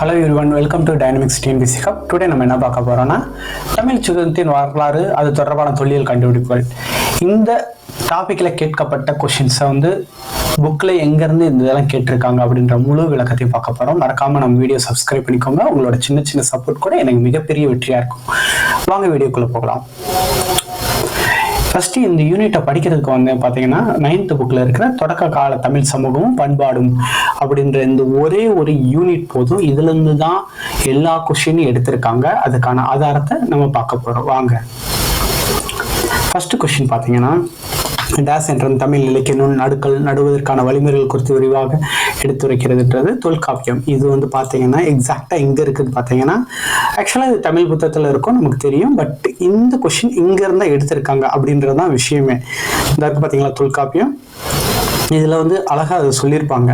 Hello everyone, welcome to Dynamics TNPSC Hub. Today நம்ம என்ன பார்க்க போறோம்னா தமிழ் சுதந்திரத்தின் வரலாறு அது தொடர்பான தொல்லியல் கண்டுபிடிப்புகள். இந்த டாபிக்ல கேட்கப்பட்ட क्वेश्चंस புக்ல எங்க இருந்து இதெல்லாம் கேட்டிருக்காங்க அப்படின்ற முழு விளக்கத்தையும் பார்க்க போறோம். மறக்காம நம்ம வீடியோ சப்ஸ்கிரைப் பண்ணிக்கோங்க. உங்களோட சின்ன சின்ன சப்போர்ட் கூட எனக்கு மிகப்பெரிய வெற்றியா இருக்கும். வாங்க வீடியோக்குள்ள போகலாம். ஃபர்ஸ்ட் இந்த யூனிட்டை படிக்கிறதுக்கு பார்த்தீங்கன்னா 9th புக்ல இருக்கிற தொடக்க கால தமிழ் சமூகமும் பண்பாடும் அப்படின்ற இந்த ஒரே ஒரு யூனிட் போதும். இதுல இருந்து தான் எல்லா கொஸ்டினும் எடுத்திருக்காங்க. அதுக்கான ஆதாரத்தை நம்ம பார்க்க போறோம். வாங்க ஃபர்ஸ்ட் கொஸ்டின் பார்த்தீங்கன்னா டேஸ் என்ற தமிழ் இலக்கிய நடுக்கள் நடுவதற்கான வழிமுறைகள் குறித்து விரிவாக எடுத்துரைக்கிறதுன்றது தொல்காப்பியம். இது பார்த்தீங்கன்னா எக்ஸாக்டா எங்க இருக்குன்னு பார்த்தீங்கன்னா ஆக்சுவலா இது தமிழ் புத்தகத்துல இருக்கும், நமக்கு தெரியும். பட் இந்த கொஸ்டின் இங்க இருந்தா எடுத்திருக்காங்க அப்படின்றதுதான் விஷயமே. இந்த இருக்கு பார்த்தீங்களா தொல்காப்பியம். இதுல அழகா அதை சொல்லியிருப்பாங்க.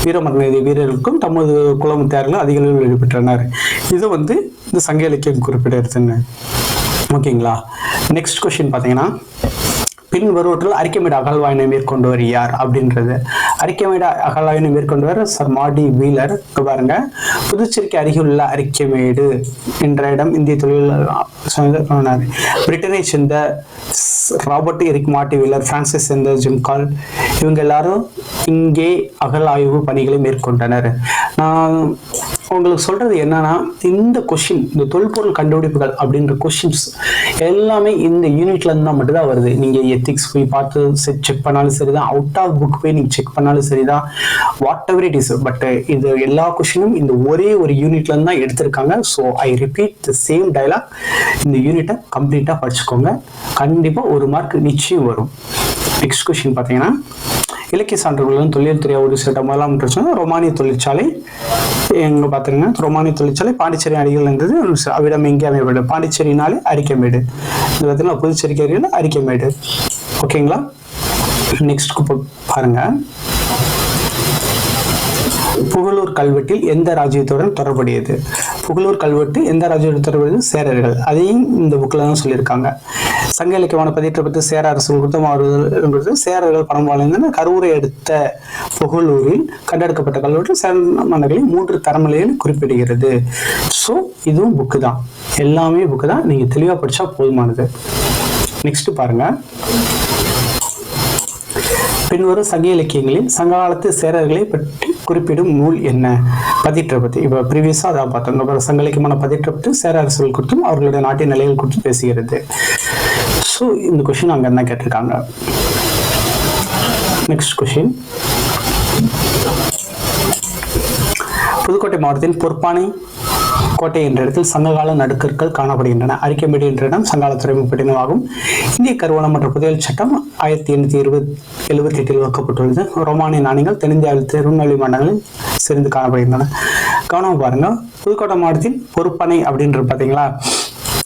வீரமரண வீரர்களுக்கும் தமது குலமுத்தியார்களும் அதிக அளவில் வெளிப்பட்டனர். இது இந்த சங்க இலக்கியம் குறிப்பிடுறதுன்னு. ஓகேங்களா. நெக்ஸ்ட் கொஸ்டின் பார்த்தீங்கன்னா பின் வருவற்றில் அரிக்கமேடு அகழ்வாய்னை மேற்கொண்டவர் யார் அப்படின்றது. அரிக்கமேடு அகழ்வாய்னை மேற்கொண்டவர் சர் மாடி வீலர். பாருங்க, புதுச்சேரிக்கு அருகில் உள்ள அரிக்கமேடு என்ற இடம் இந்திய தொழில் பிரிட்டனை சேர்ந்த ராபர்ட் எரிக் மாட்டி வீலர், பிரான்சிஸ் சேர்ந்த ஜிம்கால், இவங்க எல்லாரும் இங்கே அகழாய்வு பணிகளை மேற்கொண்டனர். நான் உங்களுக்கு சொல்றது என்னன்னா, இந்த கொஸ்டின் இந்த தொல்பொருள் கண்டுபிடிப்புகள் அப்படின்ற கொஸ்டின்ஸ் எல்லாமே இந்த யூனிட்ல இருந்தா மட்டும்தான் வருது. நீங்க எத்திக்ஸ் போய் பார்த்து செக் பண்ணாலும் சரிதான், அவுட் ஆஃப் புக் போய் நீங்க செக் பண்ணாலும் சரிதான், what ever it is. But இது எல்லா கொஸ்டினும் இந்த ஒரே ஒரு யூனிட்ல இருந்து தான் எடுத்திருக்காங்க. So I repeat the same dialogue. இந்த யூனிட்டை கம்ப்ளீட்டா படிச்சுக்கோங்க. கண்டிப்பா ஒரு மார்க் நிச்சயம் வரும். நெக்ஸ்ட் கொஸ்டின் பார்த்தீங்கன்னா இலக்கிய சான்றுகளும் தொழில் துறை ஒரு சில முதலாம் ரொமானிய தொழிற்சாலை எங்க பாத்துருங்க. ரொமானிய தொழிற்சாலை பாண்டிச்சேரி அடிகள் இருந்தது. அவ்விடம் எங்கே அமைப்படு பாண்டிச்சேரினாலே அரிக்கமேடு. இது பார்த்தீங்கன்னா புதுச்சேரிக்கு அருகில் அரிக்கமேடு. ஓகேங்களா. நெக்ஸ்ட் பாருங்க, புகழூர் கல்வெட்டில் எந்த ராஜ்யத்துடன் தொடர்புடையது? புகழூர் கல்வெட்டு எந்த ராஜ்யத்துடன் தொடர்புடையது? சேரர்கள். அதையும் இந்த புக்ல தான் சொல்லியிருக்காங்க. சங்க இலக்கியமான பதிற்றப்பட்டு சேர அரசு கொடுத்த சேரர்கள் பணம் வாழ்ந்த கரூரை எடுத்த புகழூரில் கண்டெடுக்கப்பட்ட கல்வெட்டு சேர மன்னர்களின் 3 தரநிலையில் குறிப்பிடுகிறது. ஸோ இதுவும் புக்கு தான், எல்லாமே புக்கு தான். நீங்க தெளிவா படிச்சா போதுமானது. நெக்ஸ்ட் பாருங்க, பின்வரும் சங்க இலக்கியங்களில் சங்ககாலத்து சேரர்களை பற்றி குறிப்பிடும் நூல் என்ன? பதிற்றப்பத்து. இப்ப ப்ரீவியஸா அதான் பார்த்தோம். சங்க இலக்கியமான பதிற்றப்பட்டு சேர அரசுகள் குறித்தும் அவர்களுடைய நாட்டின் நிலைகள் குறித்து பேசுகிறது. ஸோ இந்த கொஸ்டின் அங்க என்ன கேட்டிருக்காங்க. நெக்ஸ்ட் கொஸ்டின், புதுக்கோட்டை மாவட்டத்தின் பொற்பானை கோட்டை என்ற இடத்தில் சங்ககால நடுக்கற்கள் காணப்படுகின்றன. அரிக்கமேடு என்ற இடம் சங்கால துறைமுகப்பட்டினம் ஆகும். இந்திய கருவூலம் மற்றும் புதையல் சட்டம் 1878 வகுக்கப்பட்டுள்ளது. ரோமானிய நாணயங்கள் தென்னிந்தியாவில் திருநெல்வேலி மண்டலங்களில் சேர்ந்து காணப்படுகின்றன. கவனமா பாருங்க, புதுக்கோட்டை மாவட்டத்தின் பொறுப்பனை அப்படின்றது பாத்தீங்களா,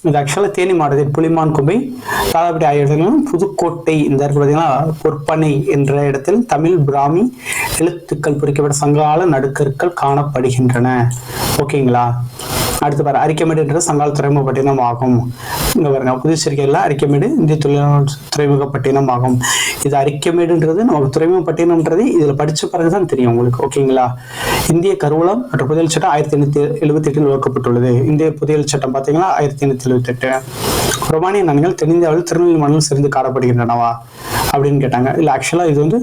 இது ஆக்சுவலா தேனி மாவட்டத்தில் புலிமான் கும்பை தாதாபடி ஆகிய இடங்களும் புதுக்கோட்டை இந்த பார்த்தீங்கன்னா பொற்பனை என்ற இடத்தில் தமிழ் பிராமி எழுத்துக்கள் பொறிக்கப்பட்ட சங்ககால நடுக்கற்கள் காணப்படுகின்றன. ஓகேங்களா. அடுத்து பாரு, அரிக்கமேடு என்ற சங்கால துறைமுகப்பட்டினம் ஆகும். இங்க பாருங்க, புதுச்சேரிக்கையில் அரிக்கமேடு இந்திய துறைமுகப்பட்டினம் ஆகும். இது அரிக்கமேடுன்றது நமக்கு துறைமுகப்பட்டினம்ன்றது இதுல படிச்ச பிறகுதான் தெரியும் உங்களுக்கு. ஓகேங்களா. இந்திய கருவூலம் மற்றும் புதையல் சட்டம் 1878 வகுக்கப்பட்டுள்ளது. இந்திய புதையல் சட்டம் பாத்தீங்கன்னா 1878. ரொமானிய நாணயங்கள் தென்னிந்தியாவில் திருநெல்வேலி மண்டலம் சேர்ந்து காணப்படுகின்றனவா அப்படின்னு கேட்டாங்க. இல்ல ஆக்சுவலா இது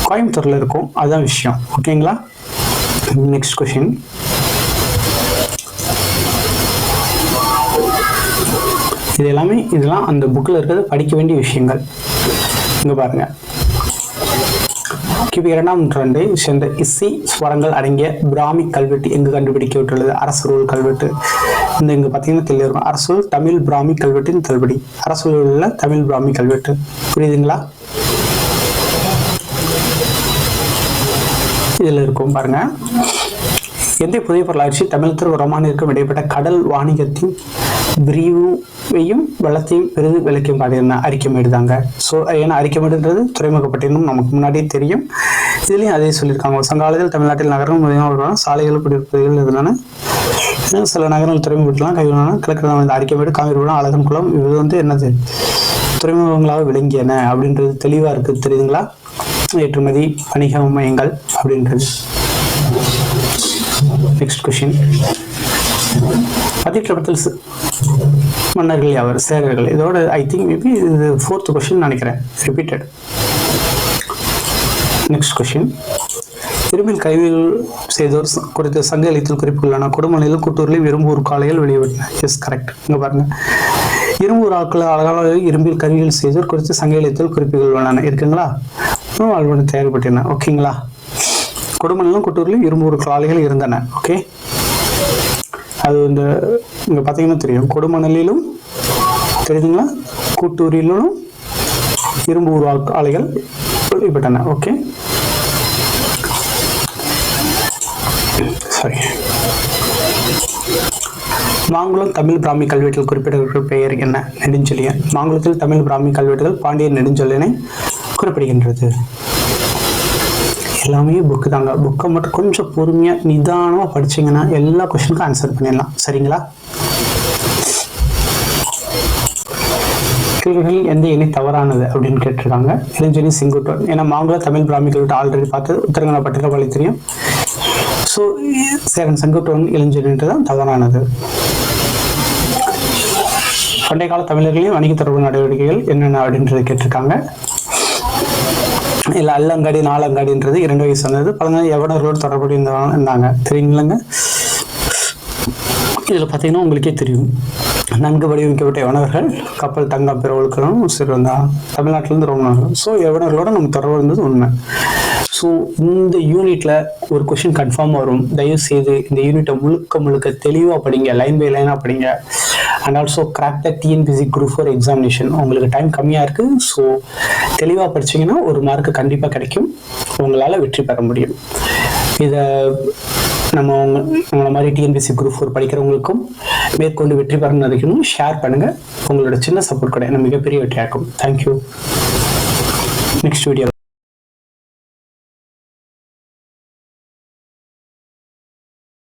கோயம்புத்தூர்ல இருக்கும், அதுதான் விஷயம். ஓகேங்களா. நெக்ஸ்ட் கொஸ்டின், இதெல்லாம் அந்த புக்ல இருக்கிறது படிக்க வேண்டிய விஷயங்கள். இங்க பாருங்க, கிபி 2ஆம் நூற்றாண்டை சேர்ந்த இசை ஸ்வரங்கள் அடங்கிய பிராமி கல்வெட்டு எங்கு கண்டுபிடிக்கப்பட்டுள்ளது? அரசூர் கல்வெட்டு. இங்க பாத்தீங்கன்னா தெளிவாக அரசூர் தமிழ் பிராமி கல்வெட்டின் தள்ளுபடி. அரசூரில் உள்ள தமிழ் பிராமி கல்வெட்டு. புரியுதுங்களா. இதுல இருக்கும் பாருங்க, எந்த புதிய பொருளாட்சி தமிழகத்திற்கும் ரோமானியருக்கும் இடைப்பட்ட கடல் வாணிகத்தின் விரிவையும் வெள்ளத்தையும் பெரிது விளக்கியும் காட்டியிருந்தா அரிக்கமேடு தாங்க. ஸோ ஏன்னா அரிக்கமேடுன்றது துறைமுகப்பட்டினம் நமக்கு முன்னாடியே தெரியும். இதுலேயும் அதே சொல்லியிருக்காங்க. சங்காலத்தில் தமிழ்நாட்டில் நகரம் சாலைகள் குடியிருப்பதில் இருந்தன. சில நகரங்கள் துறைமுகப்பட்டலாம் கைவிடலாம். கிழக்கு அரிக்கமேடு காவிரிபுரம் அழகன் குளம் இது என்னது துறைமுகங்களாக விளங்கியன அப்படின்றது தெளிவா இருக்கு. தெரியுதுங்களா. ஏற்றுமதி வணிக மையங்கள் அப்படின்றது. Next question. பதிற்றப்பத்தில் மன்னர்கள் யாவர்? சேரர்கள். இதோட ஐ திங்க் மேபி இது 4th கொஸ்டின் நினைக்கிறேன், ரிப்பீட்டட். Next question. இரும்பில் கைவியல் செய்தோர் குறித்த சங்க இலக்கியத்தில் குறிப்புகளான கொடுமலையில் குட்டூரில் இரும்பூர் காளைகள் வெளியிட்டன. S, correct. இங்க பாருங்க, இரும்பூர் ஆக்கள் அழகான இரும்பில் கருவிகள் செய்தோர் குறித்து சங்க இலக்கியத்தில் குறிப்புகள் உள்ளன. இருக்குங்களா? ஆல்ரெடி தயாரிப்பட்டன. ஓகேங்களா? கொடுமலையிலும் குட்டூரிலும் இரும்பூர் காளைகள் இருந்தன. ஓகே, அது இந்த இங்க பாத்தீங்கன்னா தெரியும், கொடுமணலிலும் தெரியுதுங்களா, கூட்டூரிலும் இரும்பூர் ஆலைகள் வெளிப்பட்டன. Okay, sorry. மாங்குளம் தமிழ் பிராமி கல்வெட்டில் குறிப்பிடப்பட்ட பெயர் என்ன? நெடுஞ்செழியன். மாங்குளத்தில் தமிழ் பிராமி கல்வெட்டுகள் பாண்டியன் நெடுஞ்செழியனை குறிப்பிடுகின்றது. எல்லாமே புக்கு தாங்க. புக்கை மட்டும் கொஞ்சம் பொறுமையா நிதானமா படிச்சீங்கன்னா எல்லா கொஸ்டினுக்கும் ஆன்சர் பண்ணிடலாம். சரிங்களா? கேள்விகள் எந்த எண்ணி தவறானது அப்படின்னு கேட்டிருக்காங்க. இளஞ்செழி செங்குட்டுவன். ஏன்னா மாங்குளம் தமிழ் பிராமி கல்வெட்டு ஆல்ரெடி பார்த்து உத்தரங்கன பட்டிருக்க தெரியும். ஸோ சேரன் செங்குட்டுவன் இளஞ்செழின்றது தான் தவறானது. பண்டைய கால தமிழர்களின் வணிக தொடர்பு நடவடிக்கைகள் என்னென்ன அப்படின்றத கேட்டிருக்காங்க. இல்லை, அல்லங்காடி நாலங்காடின்றது 2 வயசு வந்தது. பழங்கால யவனர்களோடு தொடர்புடைய இருந்தாங்க. தெரியுங்களங்க? இதில் பார்த்தீங்கன்னா உங்களுக்கே தெரியும், நன்கு வடிவமைக்கப்பட்ட யவனர்கள் கப்பல் தங்கம் பிற ஒழுக்கணும் சரி வந்தாங்க தமிழ்நாட்டிலேருந்து ரொம்ப நாள். ஸோ யவனர்களோட நம்ம தொடர்பு இருந்தது உண்மை. ஸோ இந்த யூனிட்ல ஒரு கொஸ்டின் கன்ஃபார்ம் வரும். தயவு செய்து இந்த யூனிட்டை முழுக்க தெளிவாக படிங்க, லைன் பை லைனாக படிங்க. And also crack the TNPSC group 4 examination. உங்களுக்கு டைம் கம்மியாக இருக்குது. ஸோ தெளிவாக படிச்சிங்கன்னா ஒரு மார்க்கு கண்டிப்பாக கிடைக்கும், உங்களால் வெற்றி பெற முடியும். இதை நம்மளை மாதிரி டிஎன்பிஎஸ்சி குரூப் 4 படிக்கிறவங்களுக்கும் மேற்கொண்டு வெற்றி பெற நினைக்கணும். ஷேர் பண்ணுங்கள். உங்களோட சின்ன சப்போர்ட் கூட எனக்கு மிகப்பெரிய வெற்றியாக்கும். தேங்க்யூ. Next video